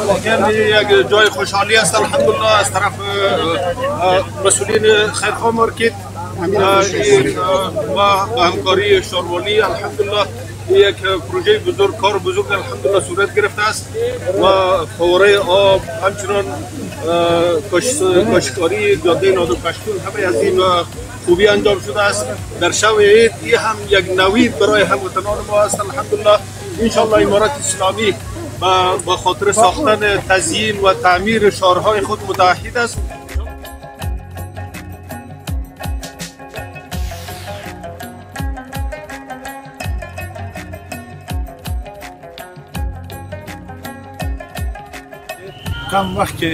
واقعا یک جای خوشحالی است الحمدلله از طرف مسئولین خیرخواه مارکت و همکاری شاروالی الحمدلله یک پروژه بزرگ کار بزرگ الحمدلله صورت گرفته است و فواره آب همچنان کاشتکاری جاده نادر پشتون همه از این خوبی انجام شده است. در شب عید این هم یک نوید برای هموطنان ما است الحمدلله. انشاءالله امارت اسلامی با خاطر ساختن تزیین و تعمیر شهرهای خود متعهد است. کم وخت کې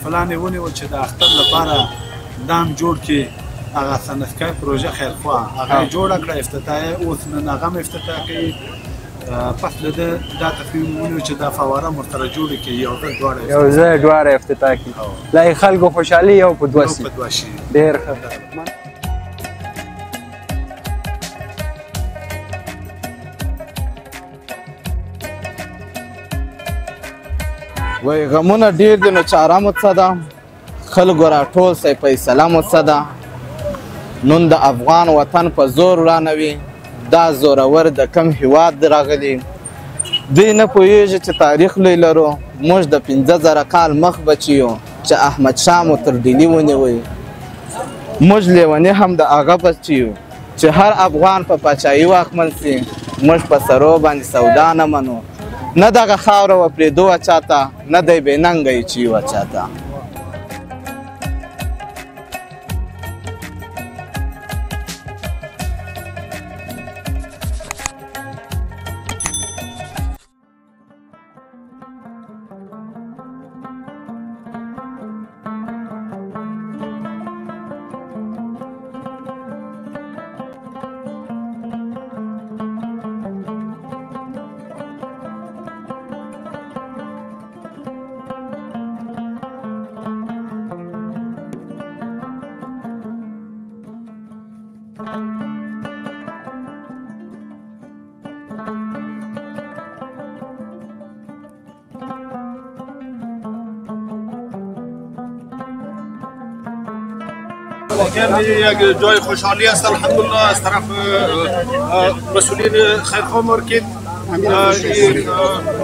فلانې ونیول چې د اختر لپاره دام جوړ کړي هغه صنعتکار پروژه خیرخواه هغه جوړه کړه افتتاحیه اوس نن هغه هم افتتاح کوي. پس له ده دا تصمیم ونیو چې دا فواره ورسره جوړې کړي یو ځای دواړه افتتاح کړي لا خلکو خوشحالي یو په دوه شي. ډېر ښه. وای غمونه ډیر دي نو چاره مو څه ده خلکو راټول سئ فیصله مو څه ده نن د افغان وطن په زور ورانوي دا زورور د کم هیواد راغلي دوی نه پوهېږي چې تاریخ لوی لرو موږ د 15,000 کال مخ بچیو چې احمدشاه مو تر ډیلي ونیوی موږ لیوني هم د هغه بچیو چې هر افغان په پاچاهي واکمن سي موږ په سرو باندې سودا نه منو نه دغه خاوره و پرېږدو چاته نه دی بې ننګه یې چي و چاته. واقعا یک جای خوشحالی است الحمدلله از طرف مسئولین خیرخواه مارکت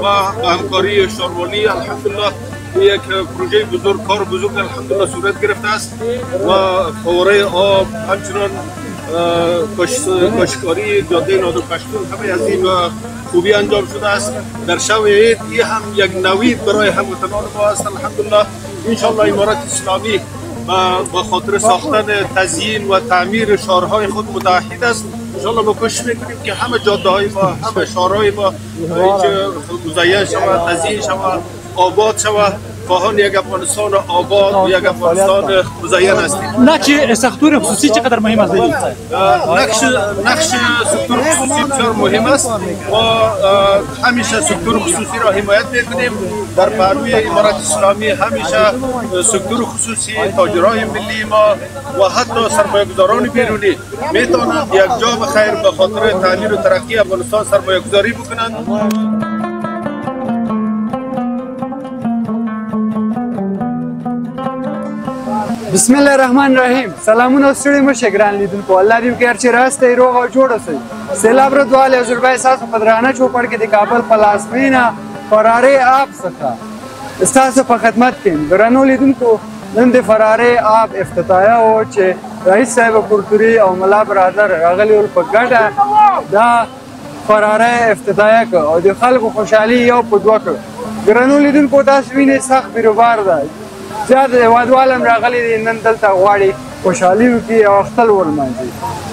و همکاری شاروالی الحمدلله یک پروژه بزرگ کار بزرگ الحمدلله صورت گرفته است و فواره آب همچنان کاشتکاری جاده نادر پشتون همه از این خوبی انجام شده است. در شب عید این هم یک نوید برای هموطنان ما است الحمدلله. انشاءالله امارت اسلامی با خاطر ساختن تزیین و تعمیر شهرهای خود متعهد است. انشاءالله ما کوشش میکنیم که همه جاده های ما همه شهرهای ما مزین شود تزیین شود آباد شود خواهان یک افغانستان آباد و یک افغانستان مزین هستیم. نقش سکتور خصوصی چقدر مهم است؟ نقش سکتور خصوصی بسیار مهم است و همیشه سکتور خصوصی را حمایت میکنیم. در پهلوی امارت اسلامی همیشه سکتور خصوصی تاجرای ملی ما و حتی سرمایه‌گذاران بیرونی میتونند یک جا بخیر به خاطر تعمیر و ترقی افغانستان سرمایه‌گذاری بکنند. بسم الله الرحمن الرحیم. سلامونه ستړي مشه ګران لیدونکو الله دې وکړي چې راستئ روغ او جوړ اوسئ. سیلاب ردواله حضور بھائی ستاسو په درانه چوپړ کې د کابل پلازمینه فرارې آب څخه ستاسو په خدمت کې یم. ګرانو لیدونکو نن د فرارې آب افتتاحیه و چې رئیس صاحب کلتوري او ملا برادر راغلي ول په ګډه دا فرارې افتتاحیه کړه او د خلکو خوشحالي یو په دوه کړه. ګرانو لیدونکو تاسو وینئ سخت بیروبار ده زیات هېوادوال هم راغلي دي نن دلته غواړي خوشحالي وکړي او اختر ولمانځي.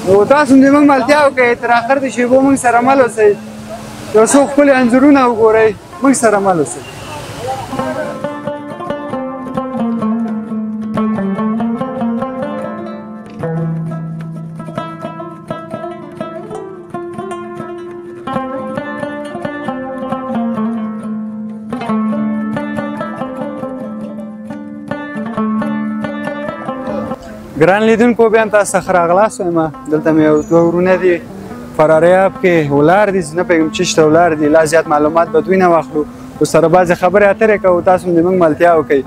نو تاسو هم زموږ ملتیا وکړئ تر اخر د شیبو موږ سره مل اوسئ یو څو ښکلي انځورونه وګورئ موږ سره مل اوسئ. ګران لیدونکو بیا هم تاسو څخه راغلاست یم. دلته مې یو دوه ورونه دي فرارې آب کې ولاړ دي. زه نه پوهېږم چې چېرته ولاړ دي لا زیات معلومات به دوی نه واخلو سره بعضې خبرې اترې کوو تاسو هم د موږ ملتیا وکړئ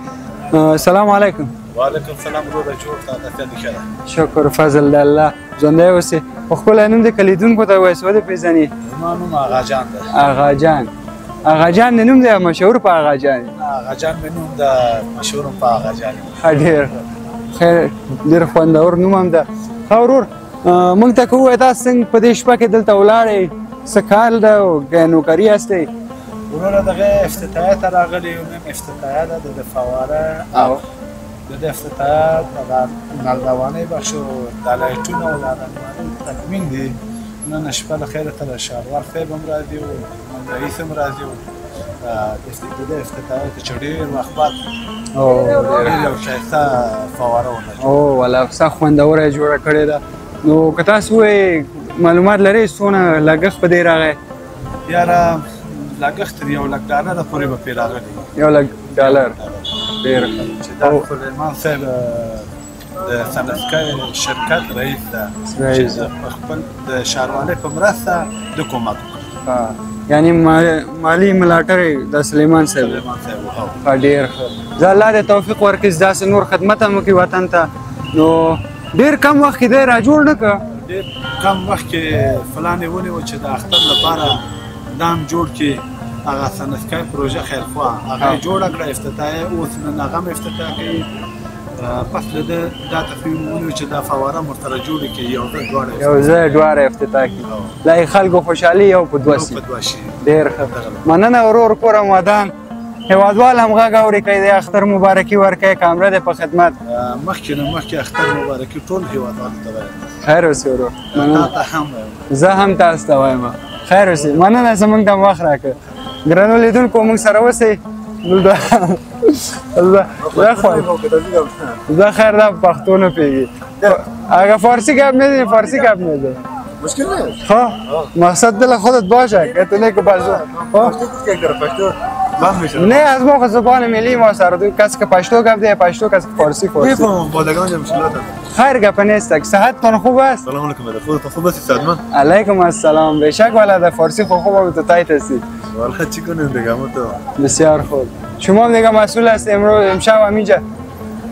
سلام علیکم وعلیکم سلام وروره جوړ تا د ښه ښه ده شکر فضل د الله ژوندی اوسې په ښکلی نوم د کلیدونکو ته وایي څه پېژني زما نوم آغاجان ده آغاجان آغاجان د نوم دی مشهور په آغاجان آغاجان مې نوم ده مشهور په آغاجان ښه ډېر خیر ډېر خوندور نوم هم ده ښه ورور موږ ته که ووایې تاسو څنګه په دې شپه کې دلته ولاړئ څه کار ده او نوکري هستئ وروره دغه افتتاحیه ته راغلي یو نن افتتاحیه ده د فواره او د افتتاحیه د نلدوانۍ بخش او د لایټونو او د نلدوانۍ تکمیل دی نن شپه د خیره ته د شهروار صاحب هم راځي او رئیس هم راځي او د افتتاحیه ته چې ډېر وخت بعد ډېر یو ښایسته فواره ولري او والا څه خوندوره یې جوړه کړې ده نو که تاسو ووایئ معلومات لرئ څونه لګښت په دې راغی یاره لګښت تر $1,00,000 پورې به پرې راغلی $1,00,000 ډېر ښه چې دا سلیمان صاحب د صنعتکار شرکت رئیس ده چې په خپل د ښاروالۍ په مرسته د کومک یعنی مالي ملاتړ د سلیمان صاحب ډېر ښه زه الله دې توفیق ورکړي داسې نور خدمت هم وکړي وطن ته نو ډېر کم وخت کې دی را جوړ نه کړه ډېر کم وخت کې فلانې ونیوه چې د اختر لپاره دام جوړ کړي هغه صنعتکار پروژه خیرخوا هغه یې جوړه کړه افتتاحیه اوس نن هغه هم افتتاح کوي پس له ده دا تصمیم ونیو چې دا فواره ورسره جوړه کړي یو ځای دواړه افتتاح کړي لا یې خلکو خوشحالي یو په دوه شي ډېر ښه مننه ورور کوره ودان هیوادوال هم غږ اوري کوي د اختر مبارکي ورکوي کامره دی په خدمت مخکې نه مخکې اختر مبارکي ټول هیوادوالو ته وایم خیر اوسې ورور تا ته هم زه هم تاسو ته وایم خیر اوسې مننه زموږ ته وخت راکړه ګرانو لیدونکو موږ سره اوسئ زه خیر دا پښتو نه پوهېږي اگه فارسی گپ میدونی فارسی گپ میده مشکل نیست خب مقصد دل خودت باشه که تو نه که بازو نه از ما زبان ملی ما سر دو کسی که پشتو گپ ده پشتو کسی که فارسی میفهمم بادگان مشکلات خیر گپ نیست صحتتون خوب است سلام علیکم خودتون خوب هستی سلمان علیکم السلام بیشک ولد فارسی خوب تو تایت هستی والله چی کنیم دیگه تو بسیار خوب شما دیگه مسئول هست امروز امشب همینجا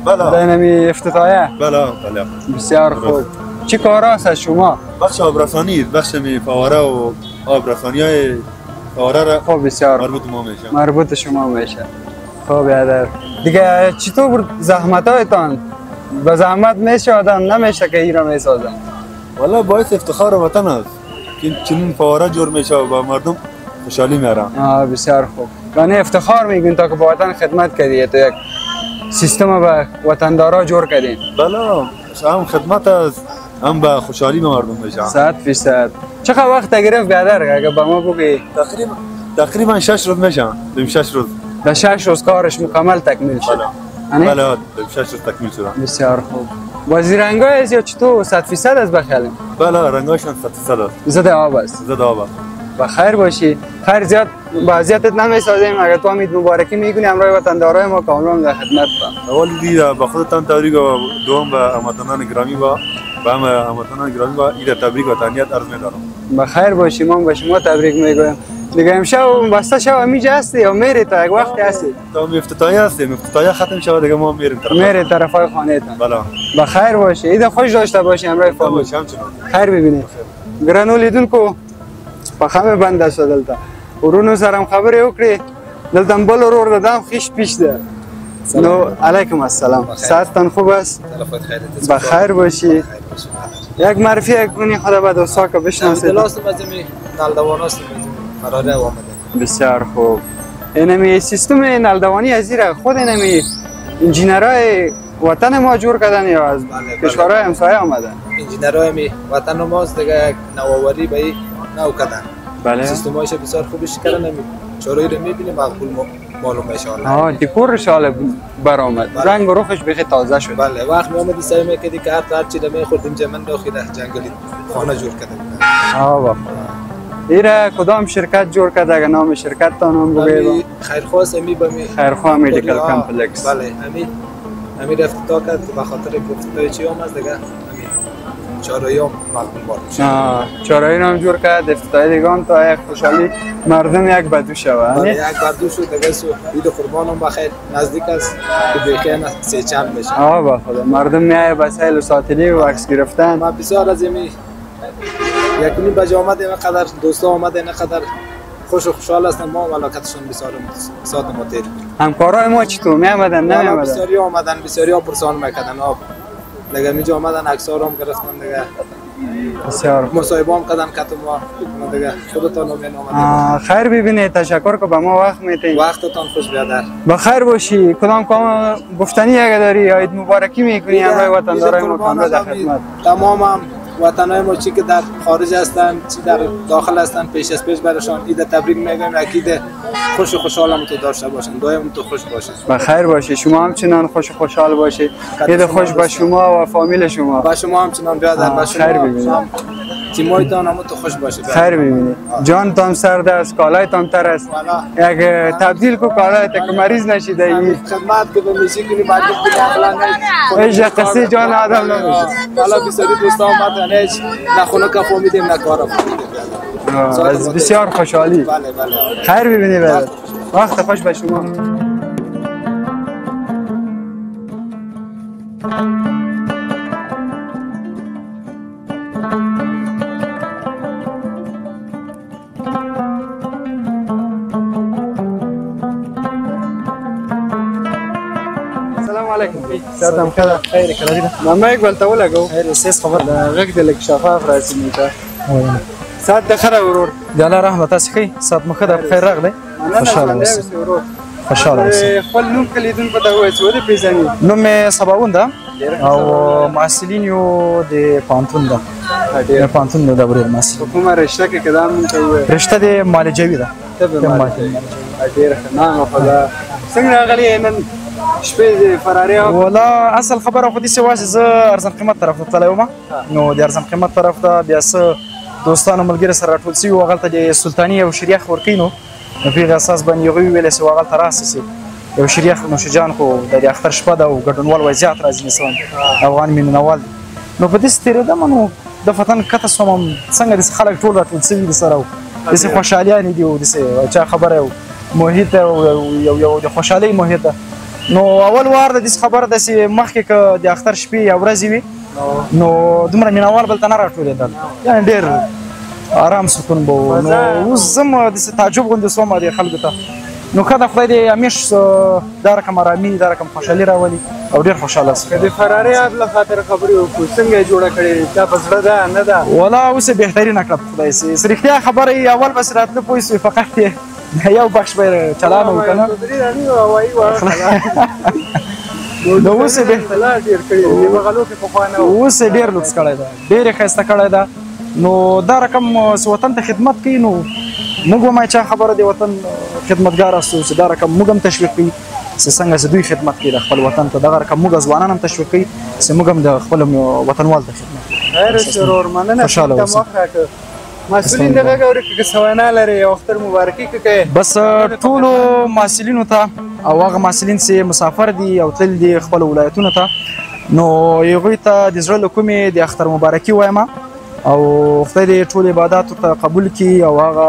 بله دینمی افتتاحیه بله بله بسیار خوب چی کار است از شما بخش آبرسانی بخش می فواره و آبرسانی‌های فواره را خب بسیار مربوط ما میشه مربوط شما میشه خب برادر دیگه چطور زحمتایتان به زحمت میشه آدم نمیشه که ایران میسازن والله باعث افتخار وطن است که چنین فواره جور میشه و با مردم خوشحالی میارن بسیار خوب یعنی افتخار میگین تا که با وطن خدمت کردی تو یک سیستم به وطندارا جور کردین بله هم خدمت است هم به خوشحالی مردم میشن 100% چقدر وقت گرفت برادر اگه به ما بگی تقریبا 6 روز میشن 6 روز در 6 روز کارش مکمل تکمیل شد بله بله 6 روز تکمیل شد بسیار خوب بازی رنگای است یا چطور 100% است بخیالیم بله رنگاشون 100% است زد آب است زد آب است بخیر باشی خیر زیاد وضعیتت نمیسازیم اگر تو امید مبارکی میکنی همراه وطندارای ما کاملا در خدمت با اول دیگه به خودتان تبریک و دوم به هموطنان گرامی با هموطنان گرامی با عید تبریک و تهنیت عرض می‌دارم بخیر باشی ما به شما تبریک میگویم دیگه امشب بسته شب همیجا هستی یا میری تا یک وقتی هستی تا افتتاحیه هستیم افتتاحیه ختم شود دیگه ما میریم طرفای خانه‌تان بله بخیر باشی عید خوش داشته باشی همراه فامیل خیر ببینید ګرانو لیدونکو په خامه بنده شو دلته ورونو سره هم خبرې وکړې دلته بل ورور د دام خیش پیش ده نو علیکم السلام ساعتتان خوب است بخیر باشی یک معرفی کنی خدا به دوستا که بشناسید دلاستم از می نلدوان هستم مراره آمده بسیار خوب اینمی سیستم نلدوانی از زیر خود اینمی انجینرهای وطن ما جور کردن یا از کشورهای همسایه آمدن انجینرهای می وطن ماست دیگه یک نوآوری به نو کردن بله سیستمایش بسیار خوبش کردن نمی چورایی رو میبینیم معقول معلوم میشه الله دکورش حالا برآمد رنگ و رخش بخی تازه شد بله وقت میامدی سعی میکردی که هر چی میخوردیم جمن داخل جنگلی خانه جور کردیم بابا ایره کدام شرکت جور کرده اگه نام شرکت تا نام بگید خیرخواه امی بمی خیرخواه مدیکل کمپلکس بله امی افتتاح کرد که به خاطر افتتاح چی آمد دیگه چهارراه هم مقبول بار میشه. چهارراهی هم جور کرد افتتاحیه دیگه هم تا یک خوشحالی مردم یک بدو شود. یک بدو شد دیگه سو عید قربان هم بخیر نزدیک است که بخیر سه چند میشه. با خدا مردم میایه به سیل و ساتلی و عکس گرفتن. ما بسیار از یمی یکنی بجا آمده اینقدر دوستا آمده اینقدر خوش و خوشحال هستن. ما ملاقاتشون بسیار ساعت ما تیر. همکارای ما چطور میامدن نمیامدن؟ بسیاری آمدن بسیاری پرسان میکردن دیگه میجا آمدن عکس‌ها هم گرفتن دیگه بسیار مصاحبه هم کردن کتم ما دیگه خودتان هم اومدن. خیر ببینید تشکر که به ما وقت میدید. وقتتان خوش بیادر. بخیر باشی. کدام کام گفتنی اگه داری عید مبارکی میکنی همراه وطندارای ما کامل در خدمت. تمام وطنای ما چی که در خارج هستن چی در داخل هستن پیش از پیش برشان عید تبریک میگم. اکید خوش و خوشحال هم تو داشته باشن. دائم تو خوش باشید. بخیر باشی. شما همچنان خوش و خوشحال باشید. عید خوش به شما و فامیل شما. با شما همچنان بیادر. با شما خیر ببینید. تیمایتان هم تو خوش باشید. خیر ببینید. جانتان سرد است، کالایتان تر است. یک تبدیل کو کالایت که مریض نشید. خدمت که به میشی کنی بعد که اخلاق ایش قصه جان آدم نمیشه. حالا بسیاری دوستا اومدن هیچ نه خونه کافو میدیم نه کارا میدیم. از بسیار خوشحالی. بله بله. خیر ببینید. وقت خوش به شما. سلام کلا خیر کلا ما یک بلته ولګو خیر سیس خبر غږ د لک شفاف راځي میته سات د خره ورور د الله رحمت تاسو کی سات مخه د خیر راغله خوشاله اوسئ خوشاله اوسئ خپل نوم کلیدون په دغه وایي څه دی پیژنې نوم مې سباوند ده او محصلین یو د پانتون ده د پانتون د بریر محصل کومه رشته کې کدام ته رشته د معالجوي ده ډیر نه خدا څنګه راغلی نن شپې فراری ولا اصل خبره خو دې سواسي زه ارزان قیمت طرف ته تللی وم نو د ارزان قیمت طرف ته بیا څه دوستانو ملګري سره راټول سوي وو هغلته د سلطاني یو شریخ ورکوي نو په هغې اساس باندې هغوی ویلی چې هغلته راسه سي یو شریخ نوشجان خو د اختر شپه ده او ګډونوال وایي زیات راځي نسوان افغان مینهوال نو په داسې تېرېدم نو د فتن کته سوم څنګه داسې خلک ټول راټول سوي دي سره داسې خوشحالیانې دي او داسې چا خبره یو محیط یو د خوشحالۍ محیط ده نو اول وار د دې خبره داسې مخکې که د اختر شپې یا ورځې وي نو دومره مینهوال بلته نه راټولېدل یعنې ډېر آرام سکون به و نو اوس زم داسې تعجب غوندې سوم د خلکو ته نو که د خدای دې همیش دا رقم ارامي دا رقم خوشحالي راولي او ډېر خوشحاله سم که د فراري اب له خاطر خبرې وکړو څنګه یې جوړه کړې دا په زړه ده نه ده ولا اوس یې بهترینه کړه په خدای سي رښتیا خبره یې اول بس راتله پوه سوې فقط یې یو بخش به چلان و که نه نو اوس یې ډېر لوکس کړی ده ډېر یې ښایسته کړی ده نو دا رقم چې وطن ته خدمت کوي نو موږ ومایو چا خبره د وطن خدمتګار هستو چې دا رقم موږ هم تشویق کوي چې څنګه چې دوی خدمت کوي د خپل وطن ته دغه رقم موږ ځوانان هم تشویق کوي چې موږ هم د خپل وطنوال ته خدمت کوو خیر ضرور مننه خوشحاله اوسئ مسؤلین دغه غوړي که سوینا لري او اختر مبارکي کوي بس ټولو محصلینو ته او هغه محصلین چې مسافر دي او تللي دي خپل ولایتونو ته نو هغوی ته د زړه له کومې د اختر مبارکي وایم او خدای دې ټول عبادات ورته قبول کړي او هغه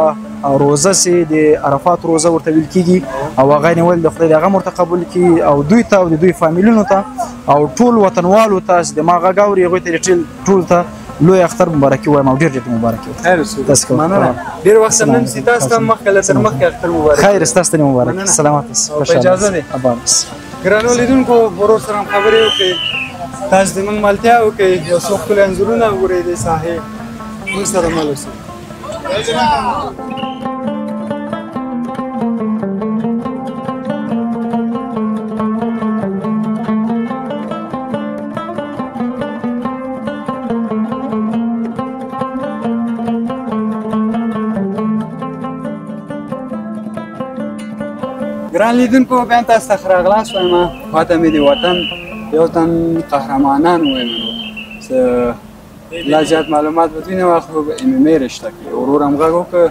روزه چې د عرفات روزه ورته ویل کېږي او هغه نیول د خدای د هغه هم ورته قبول کړي او دوی ته او د دوی فامیلونو ته او ټول وطنوالو ته چې د ما غږ اوري هغوی ته ټول ته لوی اختر مبارکي وایم او ډېر ډېر مبارکي ورته مننه ډېر وخت هم نن سي تاسو ته مخکې له تر مخکې اختر مبارک خیر ستاسو ته مبارک سلامت اوسئ اجازه ده ګرانو لیدونکو ورور سره خبرې وکړئ تاسو د موږ ملتیا وکړئ یو څو ښکلي انځورونه وګورئ د ساحې موږ سره مل اوسئ ګران لیدونکو بیا تاسو ته ښه راغلاست وایم خواته مې د وطن یو تن قهرمانان وایم چې لا زیات معلومات به دوی نه واخلو به ام ام ای رشته کې ورور هم غږ وکړه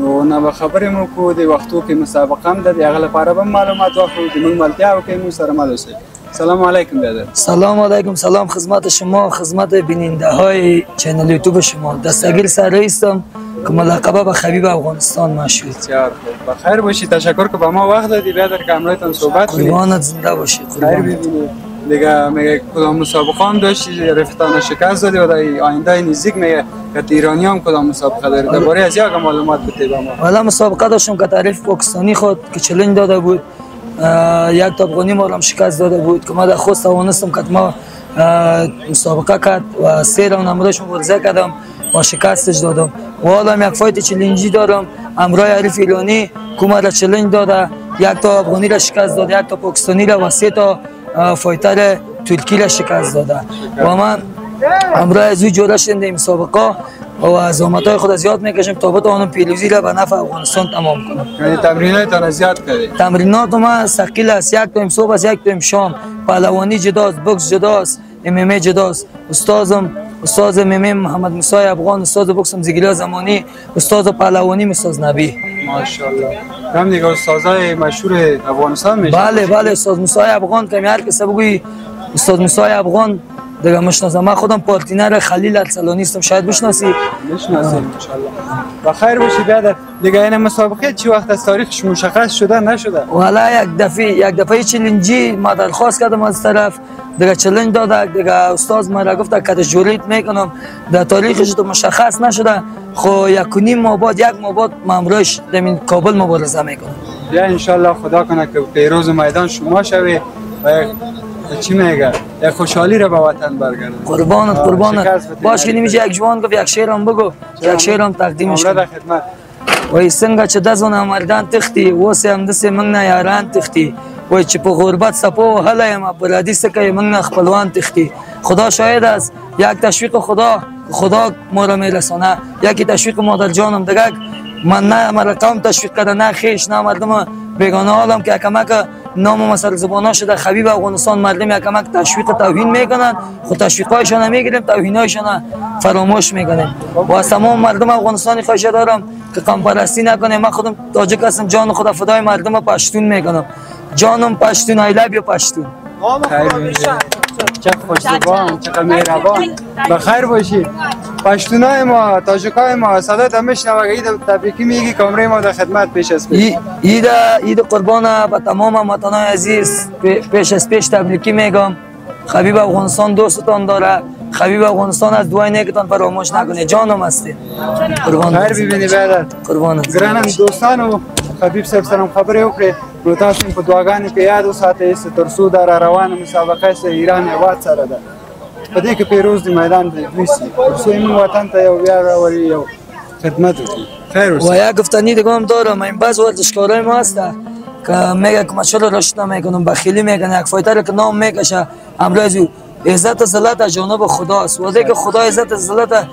نو نه به خبرې مو وکړو د وختو کې مسابقه هم ده د هغه لپاره به معلومات واخلو د موږ ملتیا وکړئ موږ سره مل اوسئ سلام علیکم برادر. سلام علیکم. سلام خدمت شما، خدمت بیننده های چینل یوتیوب شما. دستگیر سر هستم که ملقبه به خبیب افغانستان مشهور. بسیار خوب. بخیر باشی. تشکر که با ما وقت دادی برادر که همراهتان صحبت کنیم. قربانت زنده باشی. خیر ببینی. دیگه میگه کدام مسابقه هم داشتی رفیقان شکست دادی و در آینده نزدیک میگه که ایرانی هم کدام مسابقه داره. درباره از یک معلومات بده به ما. والا مسابقه داشتم که تعریف پاکستانی خود که چالش داده بود. یک تا افغانی ما هم شکست داده بود که ما در خود توانستم که ما مسابقه کرد و 3 راوند امروز مبارزه کردم و شکستش دادم. و حالا یک فایت چالنجی دارم امروز عارف ایلانی که ما را چالش داده، یک تا افغانی را شکست داده، یک تا پاکستانی را و 3 تا فایتر ترکی را شکست داده. و من امروز از او جوره شدم مسابقه و از زحمت‌های خود زیاد میکشم تا بتوانم پیروزی را به نفع افغانستان تمام کنم. یعنی تمریناتتان زیاد کردی؟ تمرینات ما ثقیل است. یک تایم صبح است، یک تایم شام. پهلوانی جداست، بوکس جداست، MMA جداست. استاد MMA محمد موسی افغان، استاد بوکسم زگیلا زمانی، استاد پهلوانی استاد نبی. ماشاءالله. هم دیگه استادای مشهور افغانستان میشه. بله استاد موسی افغان که هر کس بگوی استاد موسی افغان دیگه میشناسم. من خودم پارتنر خلیل ارسلانی هستم، شاید بشناسی. میشناسم ان شاء الله. بخیر باشی برادر. دیگه این مسابقه چی وقت از تاریخش مشخص شده نشده؟ والا یک دفعه چالنجی ما درخواست کردم از طرف دیگه چالش داد دیگه استاد ما را گفت که جوریت میکنم در تاریخش تو مشخص نشده. خو 1.5 ماه بعد امروز در کابل مبارزه میکنم. بیا ان شاء الله خدا کنه که پیروز میدان شما شوی و چی میگه یک خوشحالی را به وطن برگرده. قربانت باش که نمیشه یک جوان گفت یک شعرم بگو، یک شعرم تقدیمش کنم. خدمت وای څنګه چې د زونه مردان تختی اوس هم د سه موږ نه یاران تختی وای چې په غربت سپو هله یم برادي سکه موږ نه خپلوان تختی. خدا شاهد است یک تشویق خدا ما را میرسانه، یکی تشویق مادر جانم دیگه من نه مرقم تشویق کرده نه خیش نه مردم بیگانه عالم که کمک نام مسل زبانا شده خبیب افغانستان مردم یک کمک تشویق توهین میکنن خود تشویقایشان نمیگیریم توهینایشان فراموش میکنیم. و از تمام مردم افغانستان خواهش دارم که قوم پرستی نکنیم. من خودم تاجیک هستم، جان خدا فدای مردم پشتون میکنم. جانم پشتون، I love you پشتون. چه خوش زبان، چه مهربان. بخیر باشی. پشتونای ما، تاجیکای ما صدات هم میشنوه. عید تبریکی میگی کامره ما در خدمت پیش از پیش. عید قربان به تمام وطنای عزیز پیش از پیش تبریکی میگم. خبیب افغانستان دوستتان داره. خبیب افغانستان از دعای نیکتان فراموش نکنه. جانم هستی. خیر ببینی برادر. قربانت. گرانم دوستانو خبیب صاحب سلام خبر وکړه. نو تاسو په دعاګانو کې یاد وساتئ چې ترڅو دا روانه مسابقه سه ایران هیواد سره ده. په دې کې پیروز د میدان دی وسی. ترڅو موږ وطن ته یو بیا راوړي یو خدمت وکړي. خیر اوسه. و یک گفتنی دیگه هم دارم. این بعض ورزشکارای ما هست که میگه که ماشاءالله رشد نمیکنم، بخیلی میکنه. یک فایتر که نام میکشه امروز عزت ذلت از جانب خداست. و دیگه خدا عزت ذلت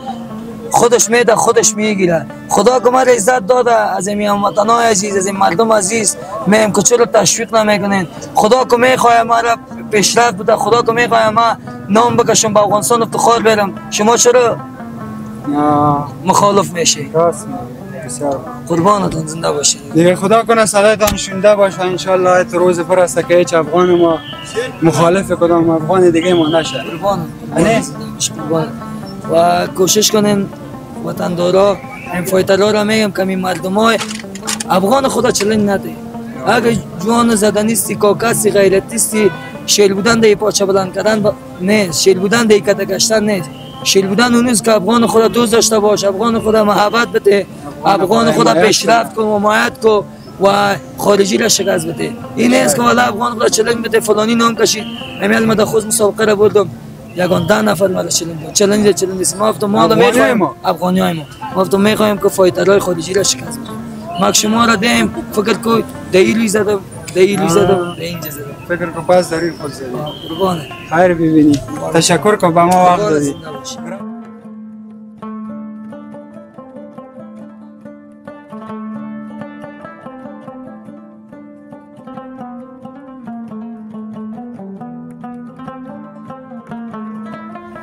خودش میده خودش میگیره. خدا که ما را عزت داده از این هموطنان عزیز از این مردم عزیز میم که چرا تشویق نمیکنین. خدا که میخواه ما را پیشرفت بده، خدا که میخواه ما نام بکشم با افغانستان افتخار برم، شما چرا مخالف میشی؟ قربانتون زنده باشید. دیگه خدا کنه صدایتان شنیده باشه ان شاء الله. تا روز فرسته که هیچ افغان ما مخالف کدام افغان دیگه ما نشه. قربان و کوشش کنین وطندارا این فایترها را میگم که این مردمای افغان خدا چلنج نده. اگه جوان زدنیستی کاکستی غیرتیستی شیل بودن دی پاچه بلند کردن نه، شیل بودن دی کته گشتن نه. شیل بودن اونیست که افغان خدا دوست داشته باش، افغان خدا محبت بده، افغان خدا پیشرفت کن، حمایت کن و خارجی را شکست بده. این است که والا افغان خدا چلنج بده فلانی نام کشید. همین من خود مسابقه را بردم. یگان 10 نفر مرا چلنج ما گفتم ما میخوایم افغانیای ما گفتم میخوایم که فایترهای خارجی را شکست بدیم. ما شما را دیم فکر کوی دیلی زدم اینجا زدم. فکر کو پاس داری خود زدی. قربان. خیر ببینی. تشکر که با ما وقت دادی.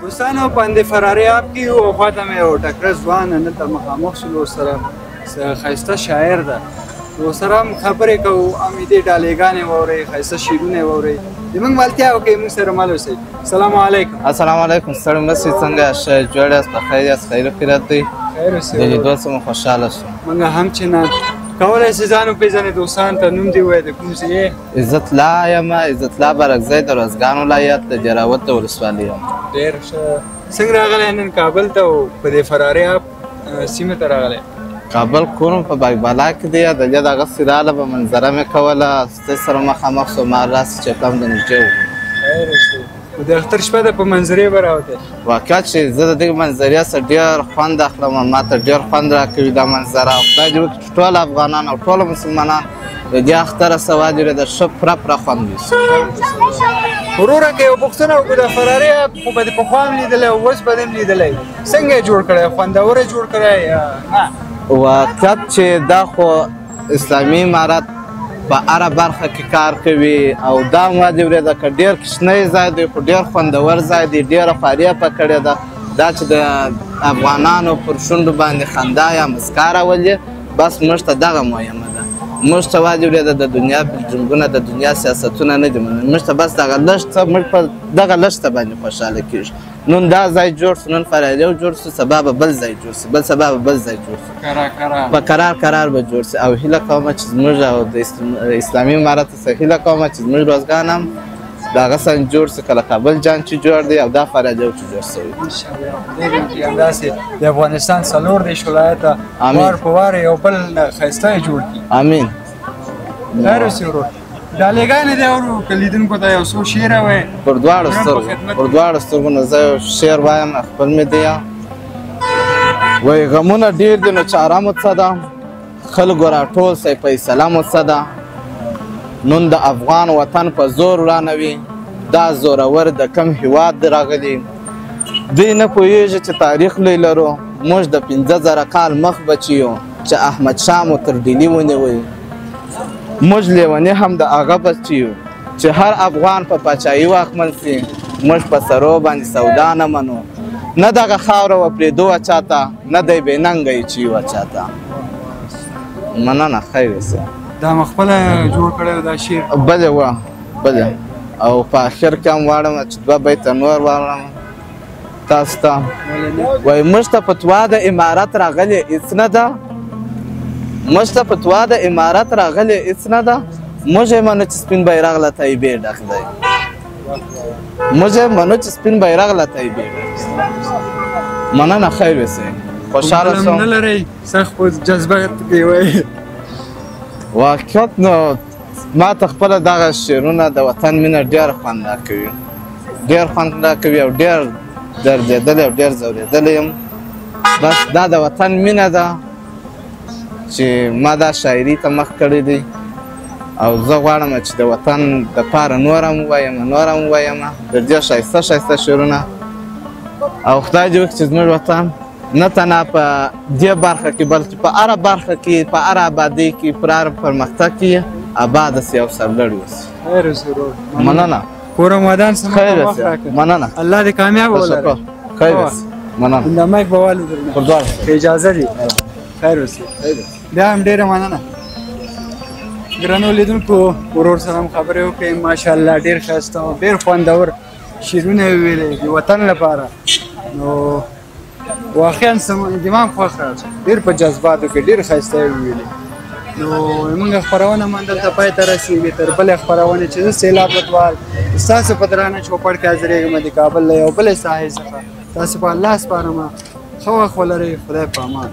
دوستانو باندې فراری اپ کی او خاطر مې او ټکر ځوان نه ته مخامخ شلو سره خیسته شاعر ده سره هم خبرې کوو هم دې ډالېګانې واورئ ښایسته شعرونه یې واورئ زموږ ملتیا وکړئ موږ سره مل اوسئ السلام علیکم السلام علیکم ستړي مشئ څنګه یاست جوړ یاست په خیر یاست خیر خیریت دی خیر اوسئ د لیدو څخه مو خوشحاله شوم موږ هم چې نه کولی شئ ځان وپېژنئ دوستانو ته نوم دې ووایئ د کوم ځای یې عزت لا یم عزت لا برکزی د روزګان ولایت د جراوت د ولسوالۍ یم ډېر ښه څنګه راغلی نن کابل ته او په دې فراري سیمې ته راغلی کابل کوم په باغبالا کې دی د دې دغسې راله به منظره مې کوله ستاسو سره مخامخ شوم ما راسې چې کم د نږدې وم خیر اوسئ خو د اختر شپه ده په منظرې به راوتې واقعیت چې زه د دې منظرې څخه ډېر خوند اخلم ما ته ډېر خوند راکوي دا منظره او خدای دې وکړي چې ټول افغانان او ټول مسلمانان د دې اختره سوا دې د ښه پوره خوند ویسي وروره که یو پوښتنه وکړو د فراري خو به دې پخوا هم لیدلی او اوس به دې هم لیدلی څنګه یې جوړ کړی خوندور یې جوړ کړی یا نه واقعیت چې دا خو اسلامي امارت په هره برخه کې کار کوي او دا ما دې وریده که ډېر کوچنی ځای دی خو ډېر خوندور ځای دی ډېره خواري یې په کړې ده دا چې د افغانانو پر شونډو باندې خندا یا مسکا راولي بس موږ ته دغه مهمه ده موږ ته واجب وریده د دنیا جنګونه د دنیا سیاستونه نه دي منل موږ ته بس دغه لږ څه موږ په دغه لږ څه باندې خوشحاله کېږو نن دا ځای جوړ شو نن فراري جوړ شو سبا به بل ځای جوړ شي بل سبا به بل ځای جوړ شي په قرار به جوړ شي او هیله کوم چې زموږ او د اسلامي امارت څخه هیله کوم چې زموږ روزګان هم دغه څنګه جوړ شي کله کابل جان چې جوړ دی او دا فراري چې جوړ شوی انشاءالله همداسې د افغانستان څلور دېرش ولایته وار په وار یو بل ښایسته یې جوړ کړي امین خیر اوسې ورور ډالېګانې دې اورو که لیدونکو ته یو څو شعر ووایې پر دواړو سترګو نه زه یو شعر وایم خپل مې دی وایي غمونه ډېر دي نو چاره مو څه ده خلکو راټول سئ فیصله مو څه ده نن د افغان وطن په زور ورانوي دا زورور د کم هیواد راغلي دوی نه پوهېږي چې تاریخ لوی لرو موږ د 15,000 کال مخ بچي یو چې احمدشاه مو تر ډیلي ونیوی موږ لیونی هم د هغه بچي یو چې هر افغان په پاچاهي واکمن سي موږ په سرو باندې سودا نه منو نه دغه خاوره وپرېږدو چاته نه دی بې ننګه یې چې یو چاته مننه خیر اوسې دا مې خپله جوړ کړی دا شعر بلې وه بلې او په آخر کې هم غواړم چې 2 بیته نور واورم تاسو ته وایي موږ ته فتوا د امارت راغلې هېڅ نه ده موږ ته فتوا د امارت راغلې هېڅ نه ده موږ یې منو چې سپین بیرغ له طیبې ډک دی موږ یې منو چې سپین بیرغ له طیبې ډک دی مننه خیر اوسئ خوشحاله شوم نه لرئ سخت په جذبه کې وایي واقعیت نو ما ته خپله دغه شعرونه د وطن مینه ډېر خوند راکوي ډېر خوند راکوي او ډېر دردېدلی او ډېر ځورېدلی یم بس دا د وطن مینه ده چې ما دا شاعري ته مخ کړی دی او زه غواړم چې د وطن دپاره نور هم ووایم د ډېر ښایسته ښایسته شعرونه او خدای دې وکړي چې زموږ وطن نه تنها په دې برخه کې بلکې په هره برخه کې په هره ابادۍ کې پر هر پرمختګ کې اباده سي او سرلوړي اوسي خیر اوسې ورور مننه کور او ودان سم خیر اوسې مننه الله دې کامیاب ولري خیر اوسې مننه د مایک به والو درنه پر دواړو اجازه دي خیر اوسې بیا هم ډېره مننه ګرانو لیدونکو ورور سره هم خبرې وکړې ماشاءالله ډېر ښایسته او ډېر خوندور شعرونه یې ویلې د وطن لپاره نو واقعا دماغ خوښ راځي ډېر په جذباتو کې ډېر ښایسته یې ویلې نو زموږ خپرونه هم دلته پای ته رسېږي تر بلې خپرونې چې زه سیلاب لطوال ستاسو په درانه چوپړ کې حاضرېږم د کابل له یو بلې ساحې څخه تاسو په الله سپارم ښه وخت ولرئ خدای په امان